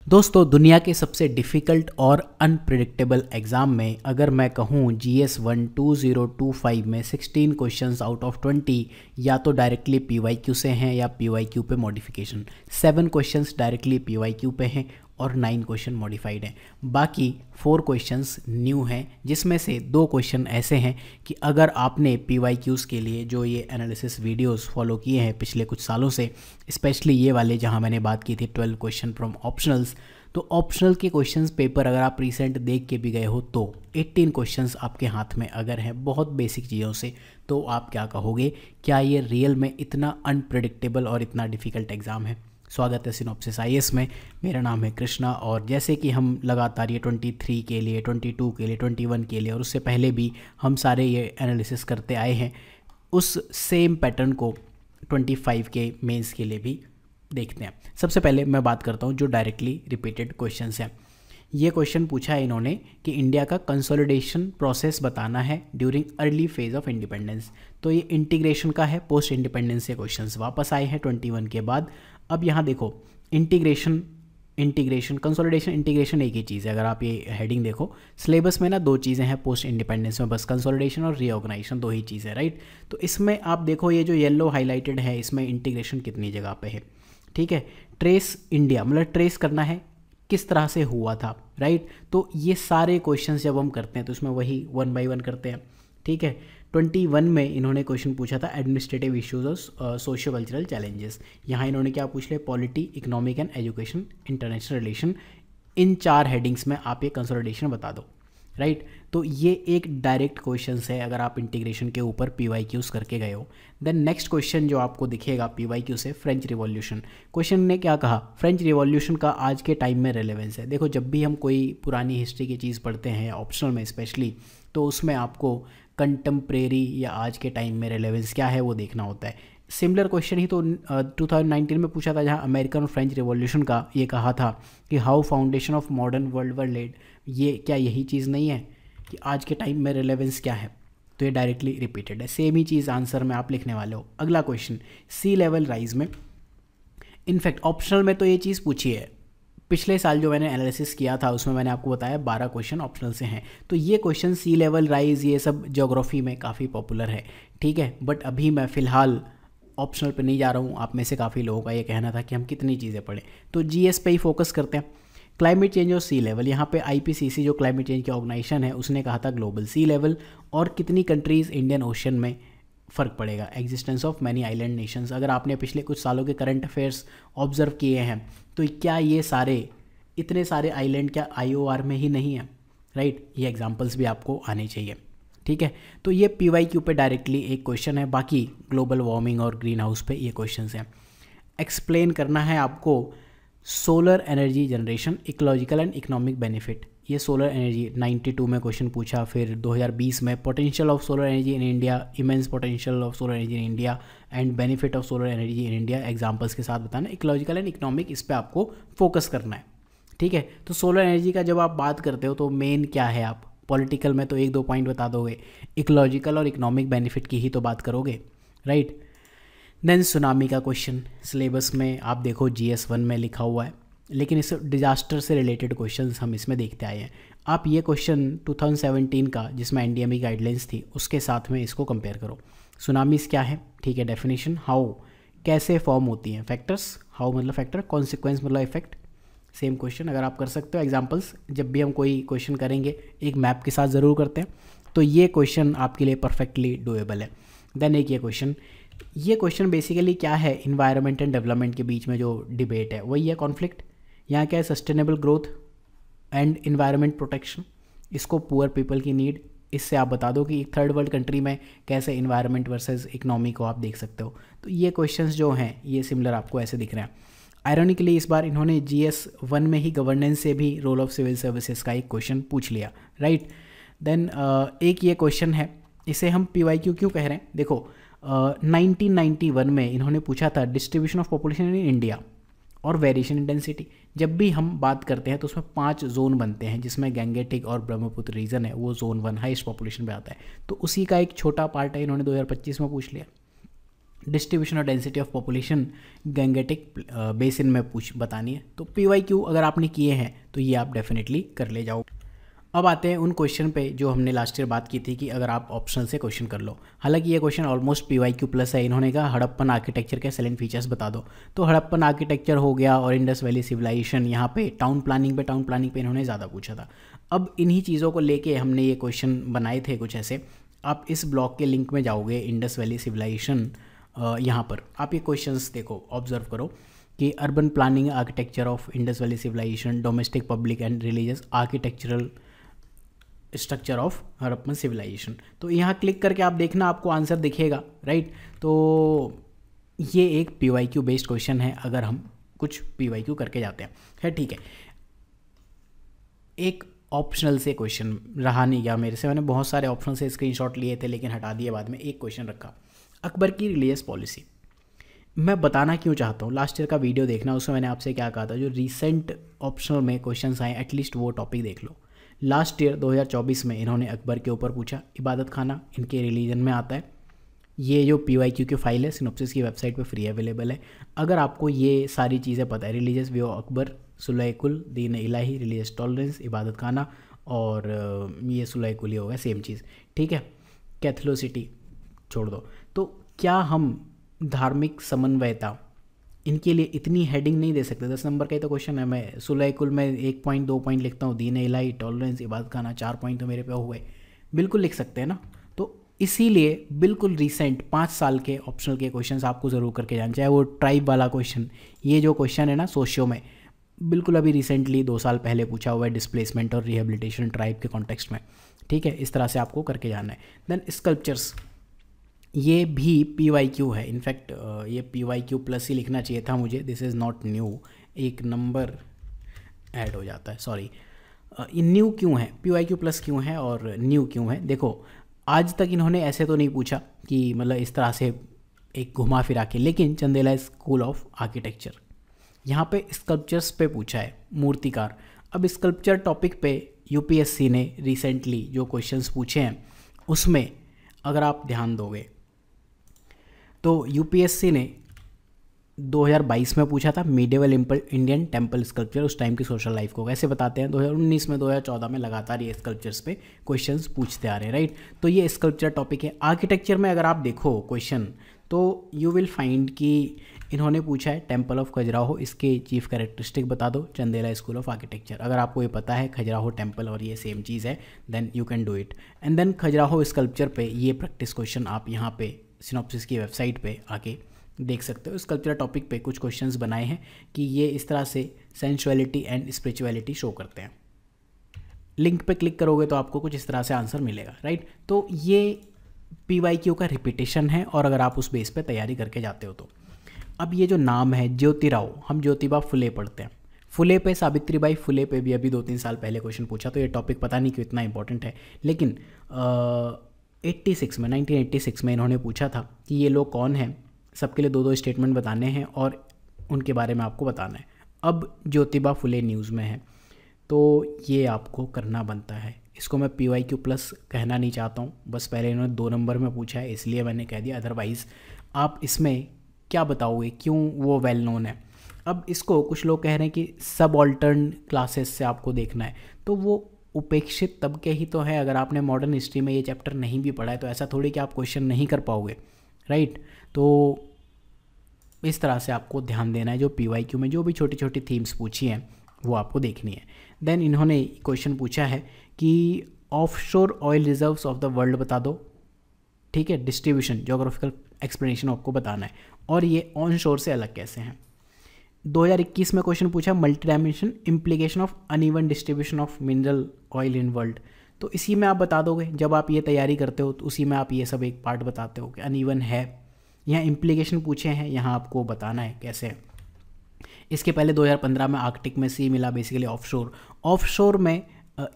दोस्तों, दुनिया के सबसे डिफ़िकल्ट और अनप्रिडिक्टेबल एग्ज़ाम में अगर मैं कहूँ GS1 2025 में 16 क्वेश्चंस आउट ऑफ 20 या तो डायरेक्टली PYQ से हैं या PYQ पे मॉडिफिकेशन। 7 क्वेश्चंस डायरेक्टली PYQ पे हैं और 9 क्वेश्चन मॉडिफाइड हैं। बाकी 4 क्वेश्चंस न्यू हैं, जिसमें से 2 क्वेश्चन ऐसे हैं कि अगर आपने PYQs के लिए जो ये एनालिसिस वीडियोस फॉलो किए हैं पिछले कुछ सालों से, स्पेशली ये वाले जहां मैंने बात की थी 12 क्वेश्चन फ्रॉम ऑप्शनल्स, तो ऑप्शनल के क्वेश्चंस पेपर अगर आप रिसेंट देख के भी गए हो तो 18 क्वेश्चंस आपके हाथ में अगर हैं बहुत बेसिक चीज़ों से, तो आप क्या कहोगे, क्या ये रियल में इतना अनप्रिडिक्टेबल और इतना डिफ़िकल्ट एग्ज़ाम है? स्वागत है सिनॉप्सिस IAS में। मेरा नाम है कृष्णा और जैसे कि हम लगातार ये 23 के लिए, 22 के लिए, 21 के लिए और उससे पहले भी हम सारे ये एनालिसिस करते आए हैं, उस सेम पैटर्न को 25 के मेंस के लिए भी देखते हैं। सबसे पहले मैं बात करता हूँ जो डायरेक्टली रिपीटेड क्वेश्चंस हैं। ये क्वेश्चन पूछा है इन्होंने कि इंडिया का कंसोलिडेशन प्रोसेस बताना है during early phase of independence. तो ये इंटीग्रेशन का है, पोस्ट इंडिपेंडेंस से क्वेश्चंस वापस आए हैं 21 के बाद। अब यहाँ देखो, इंटीग्रेशन, कंसोलिडेशन, इंटीग्रेशन एक ही चीज़ है। अगर आप ये हेडिंग देखो, सिलेबस में ना 2 चीज़ें हैं पोस्ट इंडिपेंडेंस में, बस कंसोलिडेशन और रीऑर्गेनाइजेशन, 2 ही चीज़ है, राइट। तो इसमें आप देखो ये जो येलो हाईलाइटेड है, इसमें इंटीग्रेशन कितनी जगह पे है, ठीक है। ट्रेस इंडिया मतलब ट्रेस करना है किस तरह से हुआ था, राइट। तो ये सारे क्वेश्चंस जब हम करते हैं तो इसमें वही 1 बाय 1 करते हैं, ठीक है। 21 में इन्होंने क्वेश्चन पूछा था एडमिनिस्ट्रेटिव इश्यूज और सोशियो कल्चरल चैलेंजेस। यहाँ इन्होंने क्या पूछ लिया, polity, economic and education, international relation. In 4 headings में आप ये कंसोलिडेशन बता दो, राइट। तो ये एक डायरेक्ट क्वेश्चन है अगर आप इंटीग्रेशन के ऊपर PYQs करके गए हो। देन नेक्स्ट क्वेश्चन जो आपको दिखेगा PYQ से, फ्रेंच रिवॉल्यूशन। क्वेश्चन ने क्या कहा, फ्रेंच रिवॉल्यूशन का आज के टाइम में रेलेवेंस है। देखो, जब भी हम कोई पुरानी हिस्ट्री की चीज़ पढ़ते हैं ऑप्शनल में स्पेशली, तो उसमें आपको कंटेम्प्रेरी या आज के टाइम में रेलेवेंस क्या है वो देखना होता है। सिमिलर क्वेश्चन ही तो 2019 में पूछा था, जहाँ अमेरिकन और फ्रेंच रिवॉल्यूशन का ये कहा था कि how foundation of modern world war laid. ये क्या यही चीज़ नहीं है कि आज के टाइम में रेलेवेंस क्या है? तो ये डायरेक्टली रिपीटेड है, सेम ही चीज़ आंसर में आप लिखने वाले हो। अगला क्वेश्चन, सी लेवल राइज में। इनफैक्ट ऑप्शनल में तो ये चीज़ पूछी है, पिछले साल जो मैंने एनालिसिस किया था उसमें मैंने आपको बताया 12 क्वेश्चन ऑप्शनल से हैं। तो ये क्वेश्चन सी लेवल राइज ये सब ज्योग्राफी में काफ़ी पॉपुलर है, ठीक है। बट अभी मैं फ़िलहाल ऑप्शनल पे नहीं जा रहा हूँ। आप में से काफ़ी लोगों का ये कहना था कि हम कितनी चीज़ें पढ़ें, तो GS पे ही फोकस करते हैं। क्लाइमेट चेंज और सी लेवल, यहाँ पे IPCC जो क्लाइमेट चेंज की ऑर्गेनाइजेशन है उसने कहा था ग्लोबल सी लेवल और कितनी कंट्रीज़ इंडियन ओशन में फ़र्क पड़ेगा, existence of many island Nations. अगर आपने पिछले कुछ सालों के करंट अफेयर्स ऑब्जर्व किए हैं तो क्या ये सारे इतने सारे आइलैंड क्या IOR में ही नहीं है, राइट। ये एग्जांपल्स भी आपको आने चाहिए, ठीक है। तो ये PYQ पे डायरेक्टली एक क्वेश्चन है। बाकी ग्लोबल वार्मिंग और ग्रीन हाउस पे ये क्वेश्चंस हैं। एक्सप्लेन करना है आपको solar energy generation, ecological and economic benefit. ये सोलर एनर्जी 92 में क्वेश्चन पूछा, फिर 2020 में potential of solar energy in India, immense potential of solar energy in India and benefit of solar energy in India, examples के साथ बताना। Ecological and economic, इस पर आपको फोकस करना है, ठीक है। तो सोलर एनर्जी का जब आप बात करते हो तो मेन क्या है, आप पॉलिटिकल में तो 1-2 पॉइंट बता दोगे, इकोलॉजिकल और इकोनॉमिक बेनिफिट की ही तो बात करोगे, राइट। देन सुनामी का क्वेश्चन सिलेबस में आप देखो GS1 में लिखा हुआ है, लेकिन इस डिजास्टर से रिलेटेड क्वेश्चंस हम इसमें देखते आए हैं। आप ये क्वेश्चन 2017 का जिसमें NDMA गाइडलाइंस थी उसके साथ में इसको कंपेयर करो। सुनामीज क्या है, ठीक है, डेफिनेशन। हाउ, कैसे फॉर्म होती हैं, फैक्टर्स, हाउ मतलब फैक्टर, कॉन्सिक्वेंस मतलब इफेक्ट, सेम क्वेश्चन। अगर आप कर सकते हो एग्जांपल्स, जब भी हम कोई क्वेश्चन करेंगे एक मैप के साथ ज़रूर करते हैं, तो ये क्वेश्चन आपके लिए परफेक्टली डूएबल है। देन एक ये क्वेश्चन बेसिकली क्या है, इन्वायरमेंट एंड डेवलपमेंट के बीच में जो डिबेट है वही है कॉन्फ्लिक्ट। यहाँ क्या है, sustainable growth and environment protection, इसको पुअर पीपल की नीड। इससे आप बता दो कि एक थर्ड वर्ल्ड कंट्री में कैसे इन्वायरमेंट वर्सेस इकोनॉमी को आप देख सकते हो। तो ये क्वेश्चंस जो हैं ये सिमिलर आपको ऐसे दिख रहे हैं। आयरॉनिकली इस बार इन्होंने GS1 में ही गवर्नेंस से भी रोल ऑफ सिविल सर्विसेज का एक क्वेश्चन पूछ लिया, राइट। देन एक ये क्वेश्चन है, इसे हम PYQ क्यों कह रहे हैं, देखो 1991 में इन्होंने पूछा था distribution of population in India और वेरिएशन इन डेंसिटी। जब भी हम बात करते हैं तो उसमें 5 जोन बनते हैं, जिसमें गंगेटिक और ब्रह्मपुत्र रीजन है वो जोन 1 हाईएस्ट पॉपुलेशन पे आता है। तो उसी का एक छोटा पार्ट है, इन्होंने 2025 में पूछ लिया। डिस्ट्रीब्यूशन और density of population Gangetic basin में बतानी है। तो PYQ अगर आपने किए हैं तो ये आप डेफिनेटली कर ले जाओ। अब आते हैं उन क्वेश्चन पे जो हमने लास्ट ईयर बात की थी कि अगर आप ऑप्शनल से क्वेश्चन कर लो। हालांकि ये क्वेश्चन ऑलमोस्ट PYQ प्लस है। इन्होंने कहा हड़प्पन आर्किटेक्चर के सेलेंट फीचर्स बता दो। तो हड़प्पन आर्किटेक्चर हो गया और इंडस वैली सिविलाइजेशन, यहाँ पे टाउन प्लानिंग पे इन्होंने ज़्यादा पूछा था। अब इन्हीं चीज़ों को लेके हमने ये क्वेश्चन बनाए थे कुछ ऐसे। आप इस ब्लॉग के लिंक में जाओगे, इंडस वैली सिविलाइजेशन, यहाँ पर आप ये क्वेश्चंस देखो, ऑब्जर्व करो कि urban planning architecture of Indus valley civilisation, domestic public and religious architectural structure of Harappan civilisation. तो यहाँ क्लिक करके आप देखना, आपको आंसर दिखेगा, राइट। तो ये एक PYQ बेस्ड क्वेश्चन है अगर हम कुछ PYQ करके जाते हैं। खैर ठीक है, एक ऑप्शनल से क्वेश्चन रहा नहीं गया मेरे से, मैंने बहुत सारे ऑप्शनल से स्क्रीनशॉट लिए थे लेकिन हटा दिए बाद में। एक क्वेश्चन रखा, अकबर की रिलीजियस पॉलिसी। मैं बताना क्यों चाहता हूँ, लास्ट ईयर का वीडियो देखना, उसमें मैंने आपसे क्या कहा था, जो रिसेंट ऑप्शनल में क्वेश्चंस आए एटलीस्ट वो टॉपिक देख लो। लास्ट ईयर 2024 में इन्होंने अकबर के ऊपर पूछा, इबादत खाना इनके रिलीजन में आता है। ये जो PYQ की फाइल है सिनॉप्सिस की वेबसाइट पे फ्री अवेलेबल है। अगर आपको ये सारी चीज़ें पता है, रिलीजियस व्यू अकबर, सुलह-ए-कुल, दीन इलाही, रिलीजियस टॉलरेंस, इबादत खाना और ये सुलह-ए-कुल ही होगा, सेम चीज़, ठीक है। कैथोलिसिटी छोड़ दो। तो क्या हम धार्मिक समन्वयता इनके लिए इतनी हेडिंग नहीं दे सकते? 10 नंबर का ही तो क्वेश्चन है। मैं सुलह-ए-कुल में 1 पॉइंट 2 पॉइंट लिखता हूँ, दीन इलाही, टॉलरेंस, इबादत खाना 4 पॉइंट तो मेरे पे हुए, बिल्कुल लिख सकते हैं ना। तो इसीलिए बिल्कुल रिसेंट 5 साल के ऑप्शनल के क्वेश्चंस आपको ज़रूर करके जाना, चाहे वो ट्राइब वाला क्वेश्चन, ये जो क्वेश्चन है ना सोशियो में, बिल्कुल अभी रिसेंटली 2 साल पहले पूछा हुआ है, डिस्प्लेसमेंट और रिहेबिलिटेशन ट्राइब के कॉन्टेक्स्ट में, ठीक है। इस तरह से आपको करके जाना है। देन स्कल्पचर्स, ये भी PYQ है। इनफैक्ट ये PYQ प्लस ही लिखना चाहिए था मुझे, दिस इज़ नॉट न्यू, एक नंबर ऐड हो जाता है, सॉरी। ये न्यू क्यों है, PYQ प्लस क्यों है और न्यू क्यों है? देखो, आज तक इन्होंने ऐसे तो नहीं पूछा कि मतलब इस तरह से एक घुमा फिरा के, लेकिन चंदेला स्कूल ऑफ आर्किटेक्चर यहाँ पे स्कल्पचर्स पे पूछा है, मूर्तिकार। अब स्कल्पचर टॉपिक पे UPSC ने रिसेंटली जो क्वेश्चंस पूछे हैं उसमें अगर आप ध्यान दोगे तो UPSC ने 2022 में पूछा था मिडिवल इंडियन टेम्पल स्कल्पचर, उस टाइम की सोशल लाइफ को कैसे बताते हैं। 2019 में, 2014 में लगातार ये स्कल्पचर्स पे क्वेश्चंस पूछते आ रहे हैं, राइट। तो ये स्कल्पचर टॉपिक है। आर्किटेक्चर में अगर आप देखो क्वेश्चन तो यू विल फाइंड कि इन्होंने पूछा है टेम्पल ऑफ खजुराहो, इसके चीफ कैरेक्टरिस्टिक बता दो, चंदेला स्कूल ऑफ आर्किटेक्चर। अगर आपको ये पता है खजुराहो टेम्पल और ये सेम चीज़ है, then you can do it. And then Khajuraho sculpture पे ये प्रैक्टिस क्वेश्चन आप यहाँ पे सिनॉप्सिस की वेबसाइट पे आके देख सकते हो। स्कल्पचर टॉपिक पे कुछ क्वेश्चंस बनाए हैं कि ये इस तरह से सेंसुअलिटी एंड स्पिरिचुअलिटी शो करते हैं। लिंक पे क्लिक करोगे तो आपको कुछ इस तरह से आंसर मिलेगा, राइट। तो ये PYQ का रिपीटेशन है और अगर आप उस बेस पे तैयारी करके जाते हो तो। अब ये जो नाम है ज्योतिराव, हम ज्योतिबा फुले पढ़ते हैं, फुले पे, सावित्रीबाई फुले पे भी अभी 2-3 साल पहले क्वेश्चन पूछा। तो ये टॉपिक पता नहीं क्यों इतना इंपॉर्टेंट है, लेकिन 1986 में इन्होंने पूछा था कि ये लोग कौन हैं, सबके लिए 2-2 स्टेटमेंट बताने हैं और उनके बारे में आपको बताना है। अब ज्योतिबा फुले न्यूज़ में है तो ये आपको करना बनता है। इसको मैं PYQ प्लस कहना नहीं चाहता हूँ, बस पहले इन्होंने 2 नंबर में पूछा है इसलिए मैंने कह दिया, अदरवाइज़ आप इसमें क्या बताओगे, क्यों वो वेल नोन है। अब इसको कुछ लोग कह रहे हैं कि सबऑल्टर्न क्लासेस से आपको देखना है, तो वो उपेक्षित तबके ही तो है। अगर आपने मॉडर्न हिस्ट्री में ये चैप्टर नहीं भी पढ़ा है तो ऐसा थोड़ी कि आप क्वेश्चन नहीं कर पाओगे, राइट। तो इस तरह से आपको ध्यान देना है, जो PYQ में जो भी छोटी छोटी थीम्स पूछी हैं वो आपको देखनी है। देन इन्होंने क्वेश्चन पूछा है कि offshore oil reserves of the world बता दो, ठीक है। डिस्ट्रीब्यूशन, ज्योग्राफिकल एक्सप्लेनेशन आपको बताना है, और ये ऑन शोर से अलग कैसे हैं। 2021 में क्वेश्चन पूछा multi dimension implication of uneven distribution of mineral oil in world. तो इसी में आप बता दोगे, जब आप ये तैयारी करते हो तो उसी में आप ये सब एक पार्ट बताते हो कि अनइवन है। यहाँ इम्प्लीकेशन पूछे हैं, यहाँ आपको बताना है कैसे है। इसके पहले 2015 में आर्कटिक में सी मिला, बेसिकली ऑफशोर में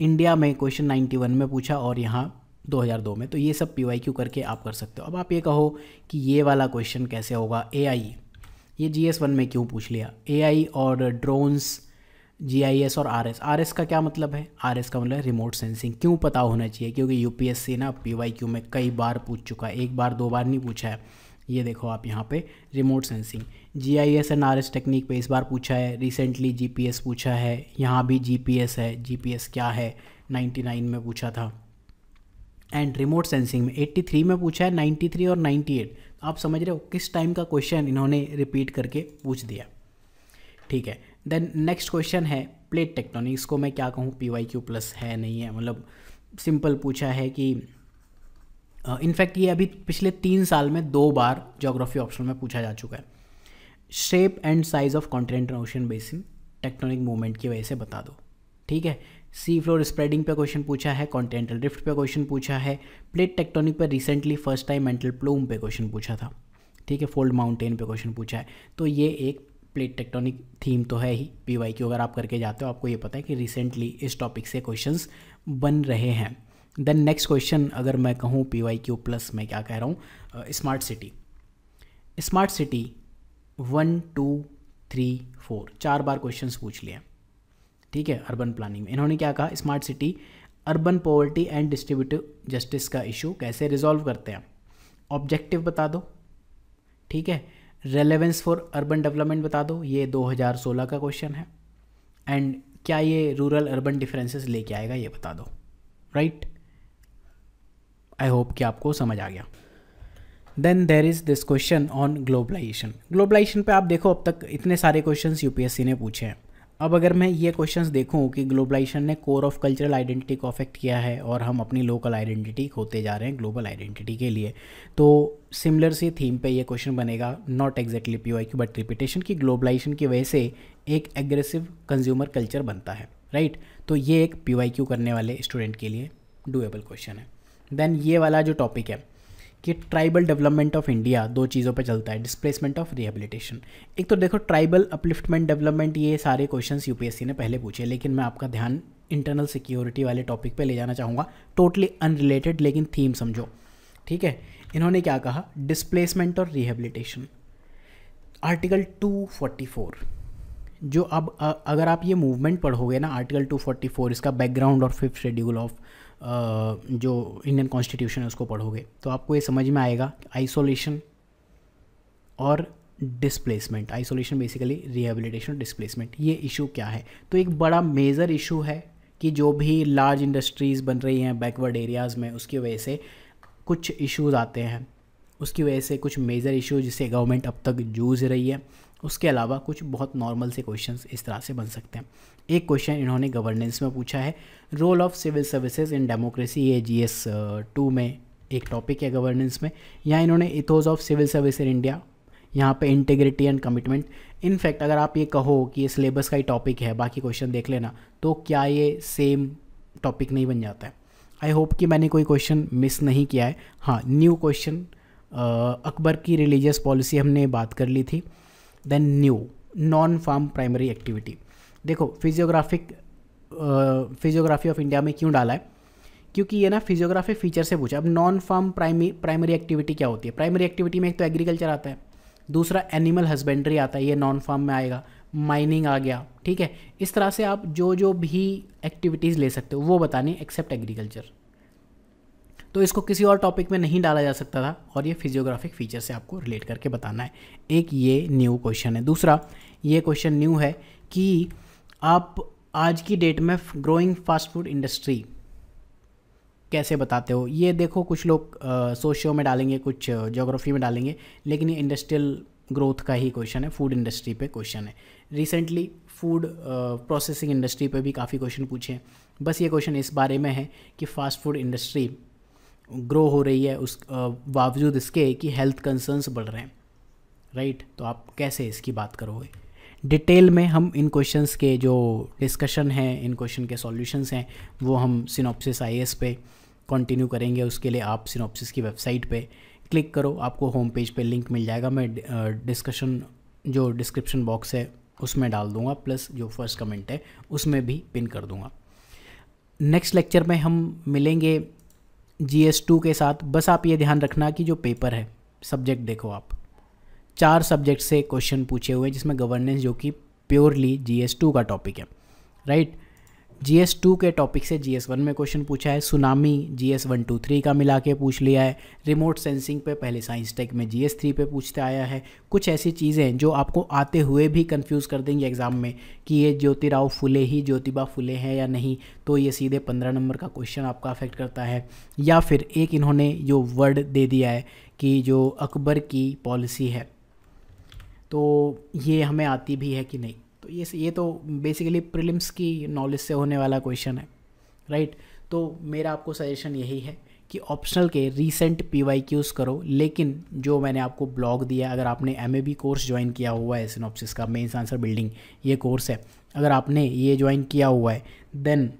इंडिया में क्वेश्चन 91 में पूछा और यहाँ 2002 में। तो ये सब PYQ करके आप कर सकते हो। अब आप ये कहो कि ये वाला क्वेश्चन कैसे होगा, AI, ये GS1 में क्यों पूछ लिया, AI और ड्रोन्स, GIS और RS का क्या मतलब है? RS का मतलब रिमोट सेंसिंग। क्यों पता होना चाहिए? क्योंकि UPSC ना PYQ में कई बार पूछ चुका है, 1 बार 2 बार नहीं पूछा है। ये देखो आप यहाँ पे remote sensing, GIS and RS technique पे इस बार पूछा है, रिसेंटली GPS पूछा है, यहाँ भी GPS है, GPS क्या है 99 में पूछा था, एंड रिमोट सेंसिंग में 83 में पूछा है, 93 और 98। आप समझ रहे हो किस टाइम का क्वेश्चन इन्होंने रिपीट करके पूछ दिया। ठीक है, देन नेक्स्ट क्वेश्चन है प्लेट टेक्टोनिक। इसको मैं क्या कहूँ, PYQ प्लस है नहीं है, मतलब सिंपल पूछा है कि इनफैक्ट ये अभी पिछले 3 साल में 2 बार ज्योग्राफी ऑप्शन में पूछा जा चुका है। Shape and size of continental ocean basin tectonic movement की वजह से बता दो। ठीक है, सी फ्लोर स्प्रेडिंग पे क्वेश्चन पूछा है, कॉन्टिनेंटल ड्रिफ्ट पे क्वेश्चन पूछा है, प्लेट टेक्टोनिक पे recently first time mantle plume पे क्वेश्चन पूछा था। ठीक है, फोल्ड माउंटेन पे क्वेश्चन पूछा है। तो ये एक प्लेट टेक्टोनिक थीम तो है ही। PYQ अगर आप करके जाते हो आपको ये पता है कि रिसेंटली इस टॉपिक से क्वेश्चंस बन रहे हैं। देन नेक्स्ट क्वेश्चन अगर मैं कहूँ PYQ प्लस में क्या कह रहा हूँ, स्मार्ट सिटी। स्मार्ट सिटी 1 2 3 4 4 बार क्वेश्चंस पूछ लिए। ठीक है, अर्बन प्लानिंग में इन्होंने क्या कहा, smart city urban poverty and distributive justice का इशू कैसे रिजॉल्व करते हैं, ऑब्जेक्टिव बता दो। ठीक है, रेलेवेंस फॉर अर्बन डेवलपमेंट बता दो, ये 2016 का क्वेश्चन है, एंड क्या ये रूरल अर्बन डिफरेंसेस लेके आएगा ये बता दो। राइट, आई होप कि आपको समझ आ गया। Then there is this question on globalization. Globalization पे आप देखो अब तक इतने सारे क्वेश्चंस UPSC ने पूछे हैं। अब अगर मैं ये क्वेश्चंस देखूं कि ग्लोबलाइजेशन ने कोर ऑफ कल्चरल आइडेंटिटी को अफेक्ट किया है और हम अपनी लोकल आइडेंटिटी खोते जा रहे हैं ग्लोबल आइडेंटिटी के लिए, तो सिमिलर सी थीम पे ये क्वेश्चन बनेगा, not exactly PYQ but repetition, की ग्लोबलाइजेशन की वजह से एक एग्रेसिव कंज्यूमर कल्चर बनता है। राइट, तो ये एक PYQ करने वाले स्टूडेंट के लिए डूएबल क्वेश्चन है। देन ये वाला जो टॉपिक है कि ट्राइबल डेवलपमेंट ऑफ इंडिया 2 चीज़ों पे चलता है, डिस्प्लेसमेंट ऑफ रिहेबिलिटेशन। एक तो देखो ट्राइबल अपलिफ्टमेंट डेवलपमेंट, ये सारे क्वेश्चंस UPSC ने पहले पूछे, लेकिन मैं आपका ध्यान इंटरनल सिक्योरिटी वाले टॉपिक पे ले जाना चाहूँगा, टोटली अनरिलेटेड लेकिन थीम समझो। ठीक है, इन्होंने क्या कहा, डिस्प्लेसमेंट और रिहेबिलिटेशन, आर्टिकल 244। जो अब अगर आप ये मूवमेंट पढ़ोगे ना, आर्टिकल 244 इसका बैकग्राउंड और 5th शेड्यूल ऑफ जो इंडियन कॉन्स्टिट्यूशन है उसको पढ़ोगे तो आपको ये समझ में आएगा आइसोलेशन और displacement. Isolation basically rehabilitation, displacement, ये इशू क्या है। तो एक बड़ा मेजर इशू है कि जो भी लार्ज इंडस्ट्रीज़ बन रही हैं बैकवर्ड एरियाज़ में, उसकी वजह से कुछ इश्यूज आते हैं, उसकी वजह से कुछ मेजर इशू जिससे गवर्नमेंट अब तक जूझ रही है। उसके अलावा कुछ बहुत नॉर्मल से क्वेश्चंस इस तरह से बन सकते हैं। एक क्वेश्चन इन्होंने गवर्नेंस में पूछा है, role of civil services in democracy, ये GS 2 में एक टॉपिक है गवर्नेंस में। यहाँ इन्होंने ethos of civil service in India, यहाँ पे इंटीग्रिटी एंड कमिटमेंट। इनफैक्ट अगर आप ये कहो कि ये सिलेबस का ही टॉपिक है, बाकी क्वेश्चन देख लेना, तो क्या ये सेम टॉपिक नहीं बन जाता है। आई होप कि मैंने कोई क्वेश्चन मिस नहीं किया है। हाँ, न्यू क्वेश्चन, अकबर की रिलीजियस पॉलिसी हमने बात कर ली थी। Then new non farm primary activity, देखो फिजियोग्राफी ऑफ इंडिया में क्यों डाला है, क्योंकि ये ना फिजियोग्राफी फीचर से पूछा। अब नॉन फार्म प्राइमरी एक्टिविटी क्या होती है, प्राइमरी एक्टिविटी में एक तो एग्रीकल्चर आता है, दूसरा एनिमल हस्बेंड्री आता है, ये नॉन फार्म में आएगा, माइनिंग आ गया। ठीक है, इस तरह से आप जो जो भी एक्टिविटीज़ ले सकते हो वो बतानी एक्सेप्ट एग्रीकल्चर। तो इसको किसी और टॉपिक में नहीं डाला जा सकता था और ये फिजियोग्राफिक फीचर से आपको रिलेट करके बताना है। एक ये न्यू क्वेश्चन है। दूसरा ये क्वेश्चन न्यू है कि आप आज की डेट में ग्रोइंग फास्ट फूड इंडस्ट्री कैसे बताते हो। ये देखो कुछ लोग सोशियो में डालेंगे, कुछ ज्योग्राफी में डालेंगे, लेकिन ये इंडस्ट्रियल ग्रोथ का ही क्वेश्चन है, फूड इंडस्ट्री पे क्वेश्चन है। रिसेंटली फूड प्रोसेसिंग इंडस्ट्री पे भी काफ़ी क्वेश्चन पूछे हैं। बस ये क्वेश्चन इस बारे में है कि फास्ट फूड इंडस्ट्री ग्रो हो रही है उस बावजूद इसके कि हेल्थ कंसर्न्स बढ़ रहे हैं। राइट, तो आप कैसे इसकी बात करोगे। डिटेल में हम इन क्वेश्चंस के जो डिस्कशन हैं, इन क्वेश्चन के सॉल्यूशंस हैं, वो हम सिनॉप्सिस IAS पे कंटिन्यू करेंगे। उसके लिए आप सिनॉप्सिस की वेबसाइट पे क्लिक करो, आपको होम पेज पे लिंक मिल जाएगा। मैं डिस्कशन जो डिस्क्रिप्शन बॉक्स है उसमें डाल दूंगा, प्लस जो फर्स्ट कमेंट है उसमें भी पिन कर दूंगा। नेक्स्ट लेक्चर में हम मिलेंगे GS 2 के साथ। बस आप ये ध्यान रखना कि जो पेपर है, सब्जेक्ट देखो आप 4 सब्जेक्ट से क्वेश्चन पूछे हुए हैं, जिसमें गवर्नेंस जो कि प्योरली GS 2 का टॉपिक है। राइट, GS2 के टॉपिक से GS1 में क्वेश्चन पूछा है, सुनामी GS1 2 3 का मिला के पूछ लिया है, रिमोट सेंसिंग पे पहले साइंस टेक में GS3 पे पूछते आया है। कुछ ऐसी चीज़ें जो आपको आते हुए भी कंफ्यूज कर देंगे एग्जाम में कि ये ज्योतिराव फुले ही ज्योतिबा फुले हैं या नहीं, तो ये सीधे 15 नंबर का क्वेश्चन आपका अफेक्ट करता है। या फिर एक इन्होंने जो वर्ड दे दिया है कि जो अकबर की पॉलिसी है, तो ये हमें आती भी है कि नहीं, तो ये तो बेसिकली प्रीलिम्स की नॉलेज से होने वाला क्वेश्चन है, राइट। तो मेरा आपको सजेशन यही है कि ऑप्शनल के रीसेंट PYQs करो, लेकिन जो मैंने आपको ब्लॉग दिया, अगर आपने MAB कोर्स ज्वाइन किया हुआ है, सिनॉप्सिस का मेंस आंसर बिल्डिंग ये कोर्स है, अगर आपने ये ज्वाइन किया हुआ है then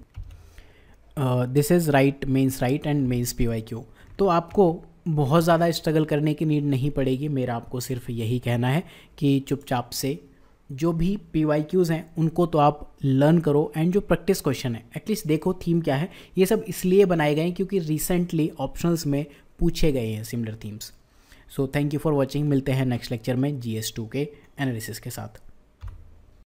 this is write mains write and mains PYQ, तो आपको बहुत ज़्यादा स्ट्रगल करने की नीड नहीं पड़ेगी। मेरा आपको सिर्फ यही कहना है कि चुपचाप से जो भी PYQs हैं उनको तो आप लर्न करो, एंड जो प्रैक्टिस क्वेश्चन है एटलीस्ट देखो थीम क्या है। ये सब इसलिए बनाए गए हैं क्योंकि रिसेंटली ऑप्शनल्स में पूछे गए हैं similar themes. So thank you for watching, मिलते हैं नेक्स्ट लेक्चर में GS2 के एनालिसिस के साथ।